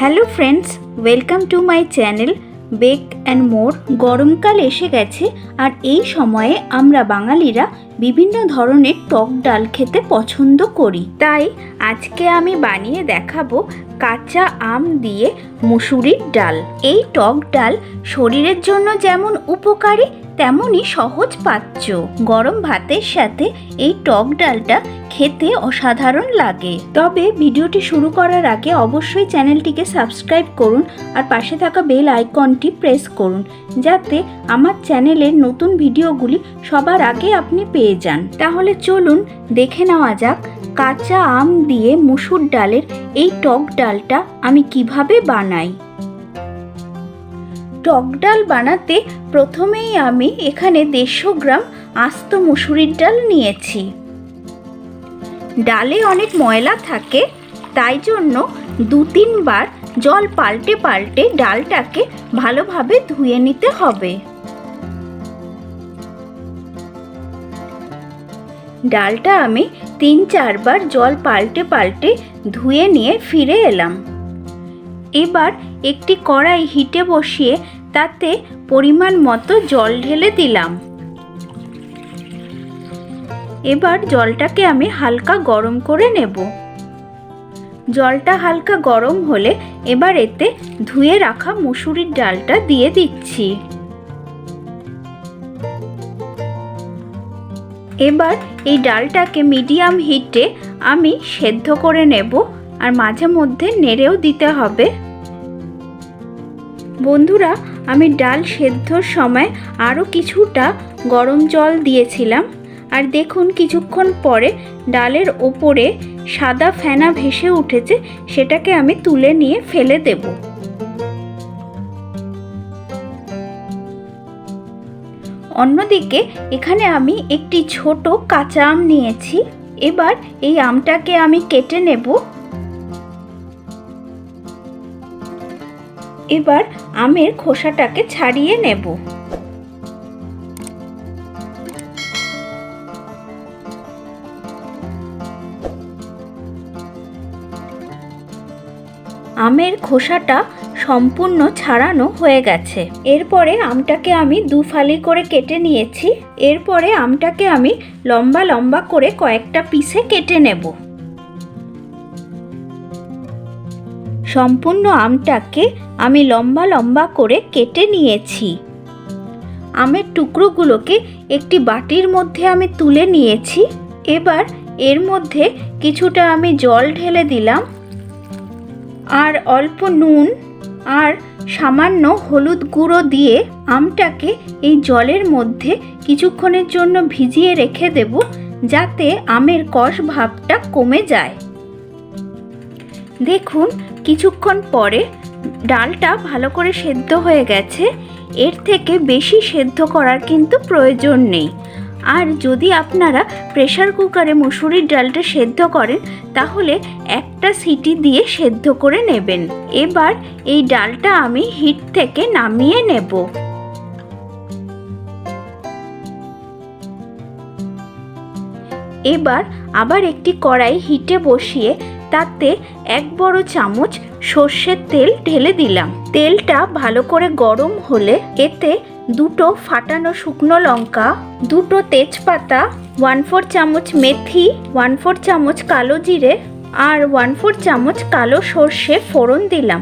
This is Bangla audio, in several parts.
Hello friends, welcome to my channel bake and more. গরমকাল এসে গেছে আর এই সময়ে আমরা বাঙালিরা বিভিন্ন ধরনের টক ডাল খেতে পছন্দ করি। তাই আজকে আমি বানিয়ে দেখাবো কাঁচা আম দিয়ে মুসুরির ডাল। এই টক ডাল শরীরের জন্য যেমন উপকারী তেমনই সহজ পাচ্য। গরম ভাতের সাথে এই টক ডালটা খেতে অসাধারণ লাগে। তবে ভিডিওটি শুরু করার আগে অবশ্যই চ্যানেলটিকে সাবস্ক্রাইব করুন আর পাশে থাকা বেল আইকনটি প্রেস করুন, যাতে আমার চ্যানেলের নতুন ভিডিওগুলি সবার আগে আপনি পেয়ে যান। তাহলে চলুন দেখে নেওয়া যাক কাঁচা আম দিয়ে মুসুর ডালের এই টক ডালটা আমি কিভাবে বানাই। টক ডাল বানাতে প্রথমেই আমি এখানে 150 গ্রাম আস্ত মুসুরির ডাল নিয়েছি। ডালে অনেক ময়লা থাকে, তাই জন্য 2-3 বার জল পাল্টে পাল্টে ডালটাকে ভালোভাবে ধুয়ে নিতে হবে। ডালটা আমি 3-4 বার জল পাল্টে পাল্টে ধুয়ে নিয়ে ফিরে এলাম। এবার একটি কড়াই হিটে বসিয়ে তাতে পরিমাণ মতো জল ঢেলে দিলাম। এবার জলটাকে আমি হালকা গরম করে নেব। জলটা হালকা গরম হলে এবার এতে ধুয়ে রাখা মুসুরির ডালটা দিয়ে দিচ্ছি। এবার এই ডালটাকে মিডিয়াম হিটে আমি সেদ্ধ করে নেব আর মাঝে মধ্যে নেড়েও দিতে হবে। বন্ধুরা, আমি ডাল সেদ্ধর সময় আরও কিছুটা গরম জল দিয়েছিলাম আর দেখুন কিছুক্ষণ পরে ডালের ওপরে সাদা ফেনা ভেসে উঠেছে, সেটাকে আমি তুলে নিয়ে ফেলে দেব। অন্যদিকে এখানে আমি একটি ছোট কাঁচা আম নিয়েছি। এবার এই আমটাকে আমি কেটে নেব। এবার আমের খোসাটাকে ছাড়িয়ে নেব। আমের খোসাটা সম্পূর্ণ ছাড়ানো হয়ে গেছে। এরপরে আমটাকে আমি 2 ফালি করে কেটে নিয়েছি। এরপরে আমটাকে আমি লম্বা লম্বা করে কয়েকটা পিসে কেটে নেব। সম্পূর্ণ আমটাকে আমি লম্বা লম্বা করে কেটে নিয়েছি। আমের টুকরোগুলোকে একটি বাটির মধ্যে আমি তুলে নিয়েছি। এবার এর মধ্যে কিছুটা আমি জল ঢেলে দিলাম আর অল্প নুন আর সামান্য হলুদ গুঁড়ো দিয়ে আমটাকে এই জলের মধ্যে কিছুক্ষণের জন্য ভিজিয়ে রেখে দেব, যাতে আমের কষ ভাবটা কমে যায়। দেখুন কিছুক্ষণ পরে ডালটা ভালো করে সেদ্ধ হয়ে গেছে। এর থেকে বেশি সেদ্ধ করার কিন্তু প্রয়োজন নেই। আর যদি আপনারা প্রেসার কুকারে মুসুরির ডালটা সেদ্ধ করেন তাহলে একটা সিটি দিয়ে সেদ্ধ করে নেবেন। এবার এই ডালটা আমি হিট থেকে নামিয়ে নেব। এবার আবার একটি কড়াই হিটে বসিয়ে তাতে 1 বড় চামচ সর্ষের তেল ঢেলে দিলাম। তেলটা ভালো করে গরম হলে এতে 2 ফাটানো শুকনো লঙ্কা, 2 তেজপাতা, 1/4 চামচ মেথি, 1/4 চামচ কালো জিরে আর 1/4 চামচ কালো সর্ষে ফোড়ন দিলাম।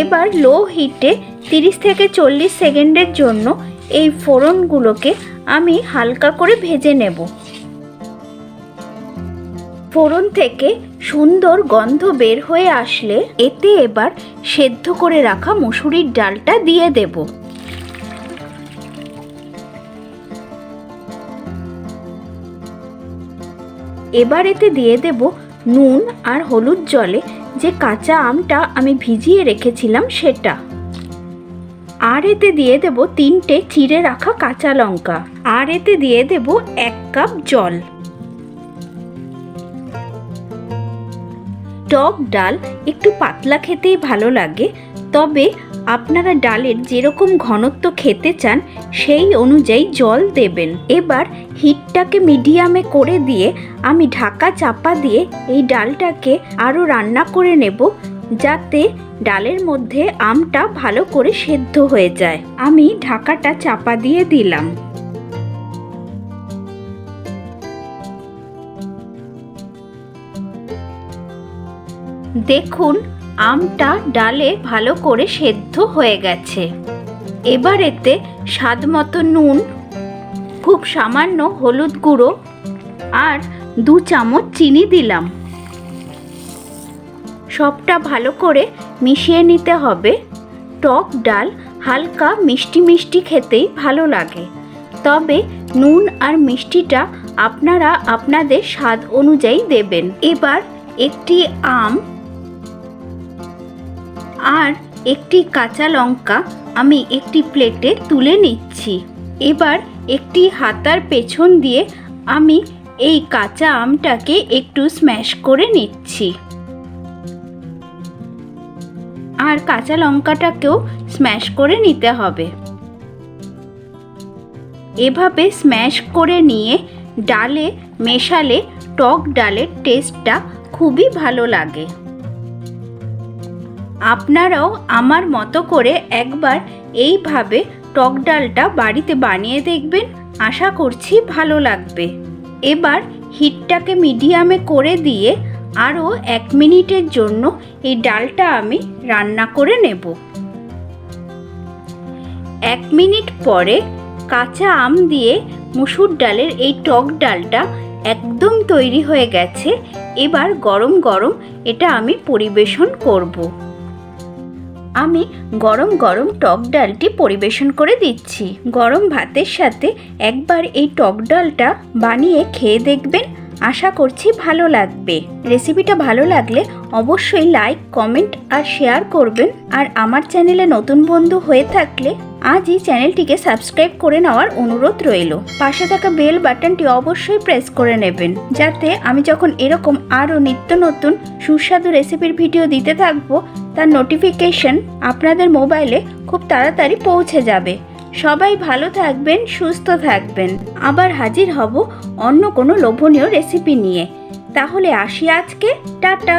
এবার লো হিটে 30 থেকে 40 সেকেন্ডের জন্য এই ফোড়নগুলোকে আমি হালকা করে ভেজে নেব। ফোড়ন থেকে সুন্দর গন্ধ বের হয়ে আসলে এতে এবার সেদ্ধ করে রাখা মুসুরির ডালটা দিয়ে দেব। এবার এতে দিয়ে দেব নুন আর হলুদ জলে যে কাঁচা আমটা আমি ভিজিয়ে রেখেছিলাম সেটা। আর এতে দিয়ে দেব 3টে চিড়ে রাখা কাঁচা লঙ্কা। আর এতে দিয়ে দেব 1 কাপ জল। টক ডাল একটু পাতলা খেতেই ভালো লাগে, তবে আপনারা ডালের যেরকম ঘনত্ব খেতে চান সেই অনুযায়ী জল দেবেন। এবার হিটটাকে মিডিয়ামে করে দিয়ে আমি ঢাকা চাপা দিয়ে এই ডালটাকে আরও রান্না করে নেব, যাতে ডালের মধ্যে আমটা ভালো করে সেদ্ধ হয়ে যায়। আমি ঢাকাটা চাপা দিয়ে দিলাম। দেখুন আমটা ডালে ভালো করে সেদ্ধ হয়ে গেছে। এবার এতে স্বাদমতো নুন, খুব সামান্য হলুদ গুঁড়ো আর 2 চামচ চিনি দিলাম। সবটা ভালো করে মিশিয়ে নিতে হবে। টক ডাল হালকা মিষ্টি মিষ্টি খেতেই ভালো লাগে, তবে নুন আর মিষ্টিটা আপনারা আপনাদের স্বাদ অনুযায়ী দেবেন। এবার একটি আম আর একটি কাঁচা লঙ্কা আমি একটি প্লেটে তুলে নিচ্ছি। এবার একটি হাতার পেছন দিয়ে আমি এই কাঁচা আমটাকে একটু স্ম্যাশ করে নিচ্ছি আর কাঁচা লঙ্কাটাকেও স্ম্যাশ করে নিতে হবে। এভাবে স্ম্যাশ করে নিয়ে ডালে মেশালে টক ডালের টেস্টটা খুবই ভালো লাগে। আপনারাও আমার মতো করে একবার এইভাবে টক ডালটা বাড়িতে বানিয়ে দেখবেন, আশা করছি ভালো লাগবে। এবার হিটটাকে মিডিয়ামে করে দিয়ে আরও 1 মিনিটের জন্য এই ডালটা আমি রান্না করে নেব। 1 মিনিট পরে কাঁচা আম দিয়ে মসুর ডালের এই টক ডালটা একদম তৈরি হয়ে গেছে। এবার গরম গরম এটা আমি পরিবেশন করব। আমি গরম গরম টক ডালটি পরিবেশন করে দিচ্ছি। গরম ভাতের সাথে একবার এই টক ডালটা বানিয়ে খেয়ে দেখবেন, আশা করছি ভালো লাগবে। রেসিপিটা ভালো লাগলে অবশ্যই লাইক, কমেন্ট আর শেয়ার করবেন। আর আমার চ্যানেলে নতুন বন্ধু হয়ে থাকলে আজই চ্যানেলটিকে সাবস্ক্রাইব করে নেওয়ার অনুরোধ রইল। পাশে থাকা বেল বাটনটি অবশ্যই প্রেস করে নেবেন, যাতে আমি যখন এরকম আরও নিত্য নতুন সুস্বাদু রেসিপির ভিডিও দিতে থাকবো তার নোটিফিকেশন আপনাদের মোবাইলে খুব তাড়াতাড়ি পৌঁছে যাবে। সবাই ভালো থাকবেন, সুস্থ থাকবেন। আবার হাজির হব অন্য কোনো লোভনীয় রেসিপি নিয়ে। তাহলে আসি আজকে, টাটা।